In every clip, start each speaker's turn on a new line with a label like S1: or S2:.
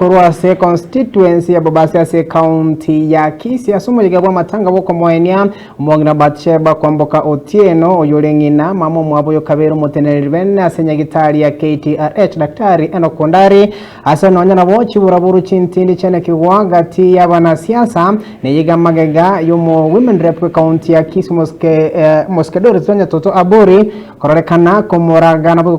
S1: kurwase constituency ya Bobasi county ya Kisii asumo ligabwa matanga boko moenia umongina Batsheba kwamboka Otieno oyolengina mamo mwabo kabero moteneribene asenya gitari ya KTRH Daktari Enoch Ondari asanonya nabo kiburaburu chintindi chene kigwagati y'abanasiasa neyiga magega yomo women rep county ya Kisii moskedore zonya toto aburi kororekana komoraga nabo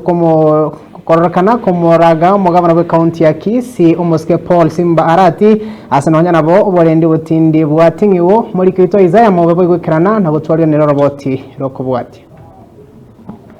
S1: komoraga mugabana we county ya Kisii umuske Paul Simba Arati asanonya nabo oborendi butindi bwatingiwo muri kwito Isaiah mubwe gwikirana nabo twariyo nero roboti rokobwati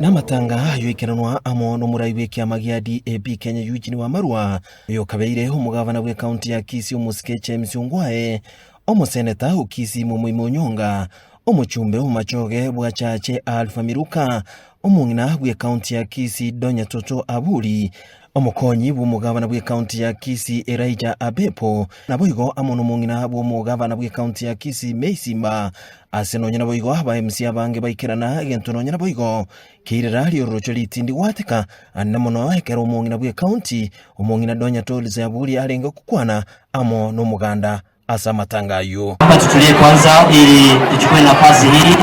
S2: Namatanga yoikiranwa amo no muraiwe kiamagia DAP Kenya Eugene Wamalwa yo kabeire umugabana we county ya Kisii umuske James Ongwae omuseneta ukisi Mumuimonyonga omuchumbe umachoge bwachache Alpha Miruka omungina bwe county ya Kisii Donya Toto Abuli omukonyi bw'umugabana bwe county ya Kisii Elijah Abepo naboigo amono mungina bw'umugabana bwe county ya Kisii Meisimba asenonya naboigo aba MC abange baikirana gentononya naboigo kirira lyorocho litindi wateka annamono ekero omungina bwe county omungina Donya Toto Abuli alenga kukwana amo no muganda asa matangayo.
S3: Hapa tutulie kwanza ili tuchukue nafasi hii.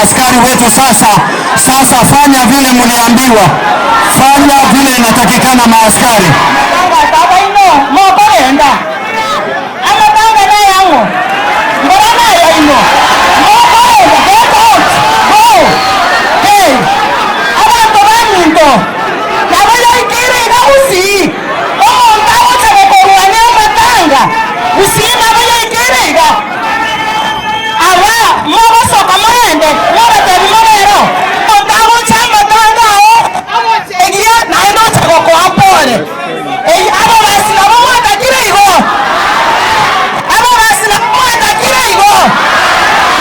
S3: Askari wetu sasa fanya vile mliambiwa. Fanya vile inatakikana maaskari. Baba ino, mbona enda? Ama banga na yangu. Mbona ya ino? Mbona get out. Go. Hey. Aba tobani ndo. Na wala ikiri na usi. Oh, ndawo chakokorwa ne matanga. Usi na wala ikiri ga. Awa, mama soka mwende. Mama tabi mwero. Ndawo chama tanga o. Egia na ndo chakokwa pole. Aba basi na mama takire igo. Aba basi na mama takire igo.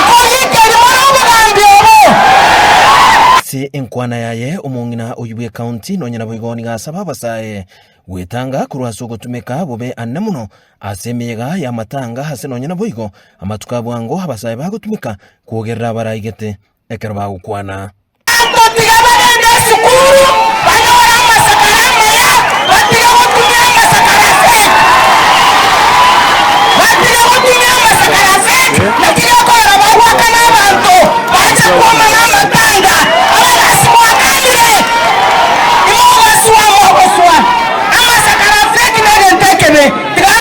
S3: Ko yikeri mwana ngambyo.
S2: Se enkwana yaye omungina oyubwe county nonyana boigoni gasaba basaye wetanga kurwaso gutumeka bobe annamuno asemega ya matanga hase nonyana boigo amatuka bwango abasaye bagutumika kuogerera barayigete ekero bagukwana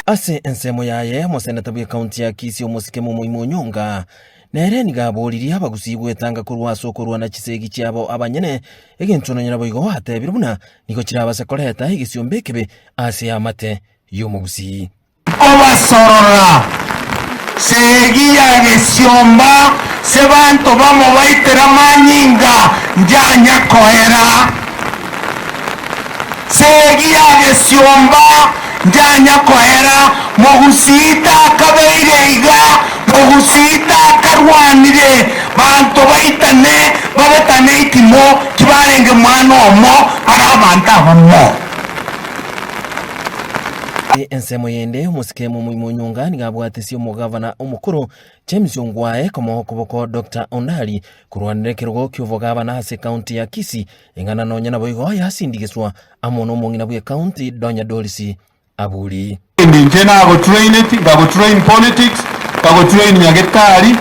S2: ase ensemo yaye moseneta bwe county ya Kisii omusike Mumuimonyonga nere nigaboririe abagusi gwetanga kurwaso kurwana kisegi cyabo abanyene egentononyera boigo hatebire buna niko kirabasa koreta igisiyombekebe ase amate yomugusi
S4: obasorora segia gesiomba sebanto bamo baitera manyinga njanya kohera segia gesiomba njanya kohera mogusita kabeireiga mogusita karwanire banto baitane babetane itimo kibarenge mwana omo arabanta homo
S2: ensemo yende omusike Mumuimonyonga nigabwatesio omugavana omukuru James Ongwae komokoboko Dr. Ondari kurwanire kirugo ky'obugavana ase county ya Kisii engana nonyana boigo yasindigiswa amono omungina bwe county Donya Dolisi Abuli
S4: nje nago train it ngago train politics ngago train nyagetari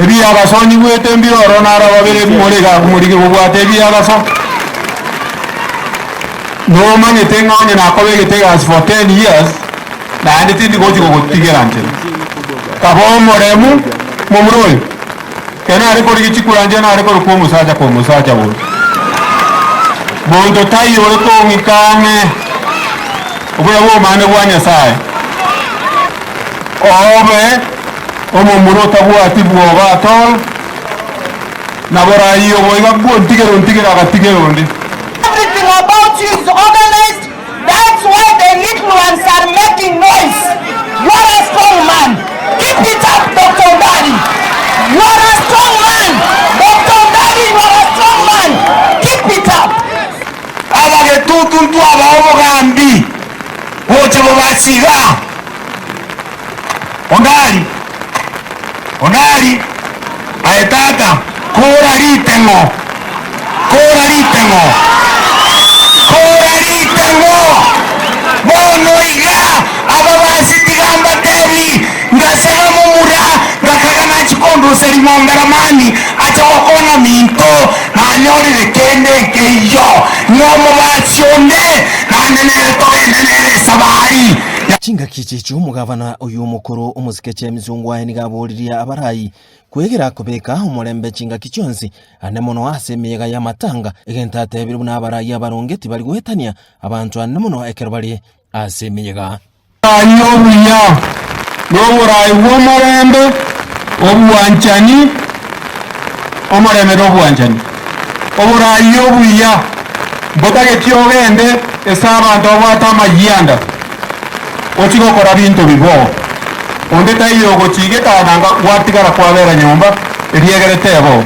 S4: ebi abasonyi gwete mbiro nara babere mulega kumurige bubwate ebi abaso no manye tengonye nakobe getega as for 10 years na andi ndi goji gotigeranje kabo moremu mumroy kena ari kori gichikuranje na ari kori ko musaja bo bondo tayo ko ngikame ubura wo mane wanya sai obe omumuro tabwati bwoba atol nabora iyo boiga ntigero agatigero ndi.
S3: Everything about you is organized. That's why the little ones are making noise. You are a strong man. Keep it up, Dr. Ondari. You are a strong man. Dr. Ondari, you are a strong man. Keep it up.
S4: Abage tutuntu abaho gambi. Wote bobasiga. Ondari. Aetata kora ritengo.
S3: kora ritengo bono iga ababasi tigamba tebi ngasema mumura ngakagana chikondo serimomberamani achawakona minto nanyori kende keyo nyomo basyonde nanenere togenenere sabari
S2: chinga kichicho mugavana uyu mukuru umusike Chemizungwaye nigaburiria abarayi kwegera kubeka umurembe chinga kichonzi ane muno asemiyega ya matanga egentate biru n'abarayi abarongeti bari guhetania abantu ane muno ekero bari asemiyega
S4: ayobuya n'oburayi bw'omurembe obuwanchani omurembe n'obuwanchani oburayi obuya mbotageti ogende ese abantu obwata amayanda ochigokora bintu bibo onde taiyogo chigetananga gwatigara kwabera nyumba eriegeretebo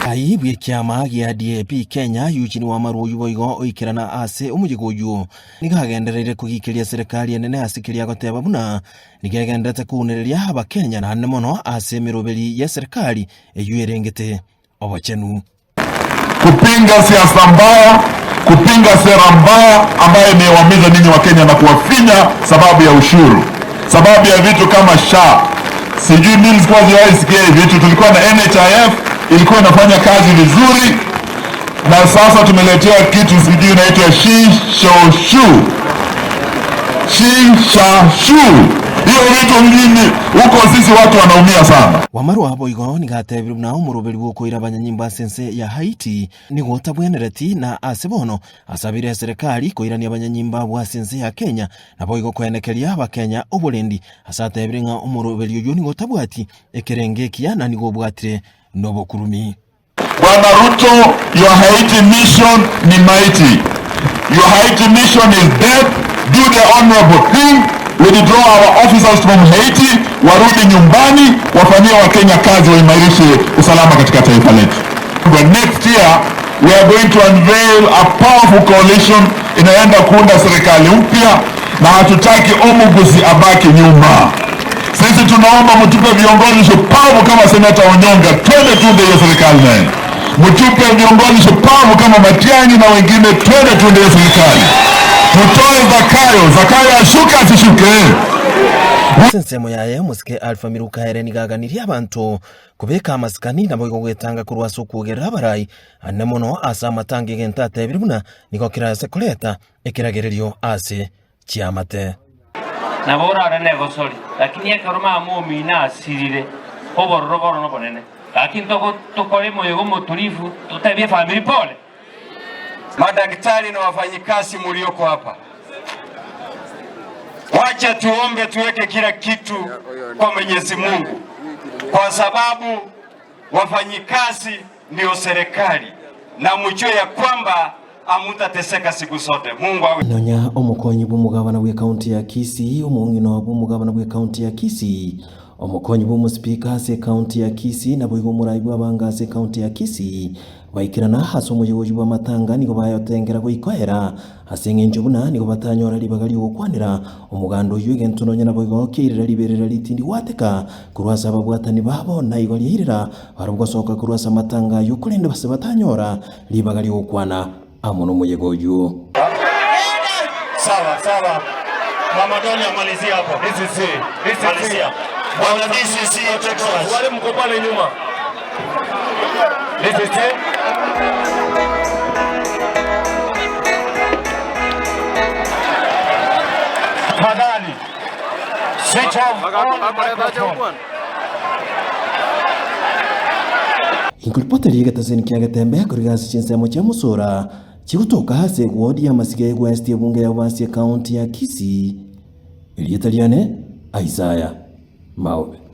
S2: aibwe kiama gia DAP Kenya Eugene Wamalwa boigo oikirana ase umujigoju nigagendereire kugikiria serikali nene asikiria goteba buna nigegendete kunereria aba Kenya na nne muno ase miroberi ya serikali eyuerengete obachenu
S5: kupinga siasa mbaya, kupinga sera mbaya ambayo imewamiza ninyi wa Kenya na kuwafinya sababu ya ushuru, sababu ya vitu kama SHA. Sijui means kwa ziwaisikia vitu, tulikuwa na NHIF ilikuwa inafanya kazi vizuri, na sasa tumeletea kitu sijui inaitwa Shishoshu. Hiyo vitu mjini huko sisi watu wanaumia sana.
S2: Wamalwa aboigo nigatebiru na umuroberi bwo irabanyanyimba sense ya Haiti nigota bwenereti na asebono asabire serikali koirania abanyanyimba bwa sense ya Kenya na boigo kwenekeria aba Kenya obulendi asatebire nga umuroberi uyu nigota bwati ekerengekia na nigo bwatire nobokurumi.
S5: Bwana Ruto, your Haiti mission ni mighty. Your Haiti mission is dead. Do the honorable thing. Withdraw our officers from Haiti, warudi nyumbani, wafanyie wa Kenya kazi, waimarishe usalama katika taifa letu. But next year we are going to unveil a powerful coalition inaenda kuunda serikali mpya, na hatutaki Omugusi abaki nyuma. Sisi tunaomba mtupe viongozi shupavu kama Seneta Onyonga, twende tuunde hiyo serikali naye. Mtupe viongozi shupavu kama Matiang'i na wengine, twende tuunde hiyo serikali. Tutoe Zakayo ashuka asishuke.
S2: Sensemo yaye musike Alpha Miruka hereni gaganiria abantu kubeka amasikani na boigo gwetanga kurwaso kugerera abarayi ane muno asa matangi gentate biribuna niko kirase kuleta ekiragererio ase chiamate
S6: nabora arane gosori lakini akaroma mumi na asirire obororo no bonene lakini tokole moyo mutulivu tutabie family pole.
S7: Madaktari na wafanyikazi mlioko hapa, wacha tuombe, tuweke kila kitu kwa Mwenyezi Mungu, kwa sababu wafanyikazi ndio serikali, na mjue ya kwamba amutateseka siku zote. Mungu awe
S2: nonya omukonyi bw'umugabana bwe county ya Kisii omungino bw'umugabana bwe county ya Kisii omukonyi bw'umuspika se county ya Kisii na bwigo murayi bw'abanga se county ya Kisii baikirana haso umuyobozi bw'amatanga nigo bayotengera gwikohera asengenje buna nigo batanyora libagali gukwanira umugando y'ugento nonya nabwo kirira liberera litindi wateka kurwasa ababwatani babo na igo lihirira barubwo soka kurwasa amatanga y'ukurenda base batanyora libagali gukwana amuno muyegoju.
S7: sawa Ramadhani amalizia hapo. This is Bwana DCC Texas. Wale mko pale nyuma. This is it. Tafadhali. Switch off.
S2: Inkulpoteri gatazeni kiagatembea kurigasi chinsemo cha musora chikutoka hase wodi ya masigaye kwa esti bunge ya wasi ya county ya Kisii Ilitaliane Isaiah Maobe.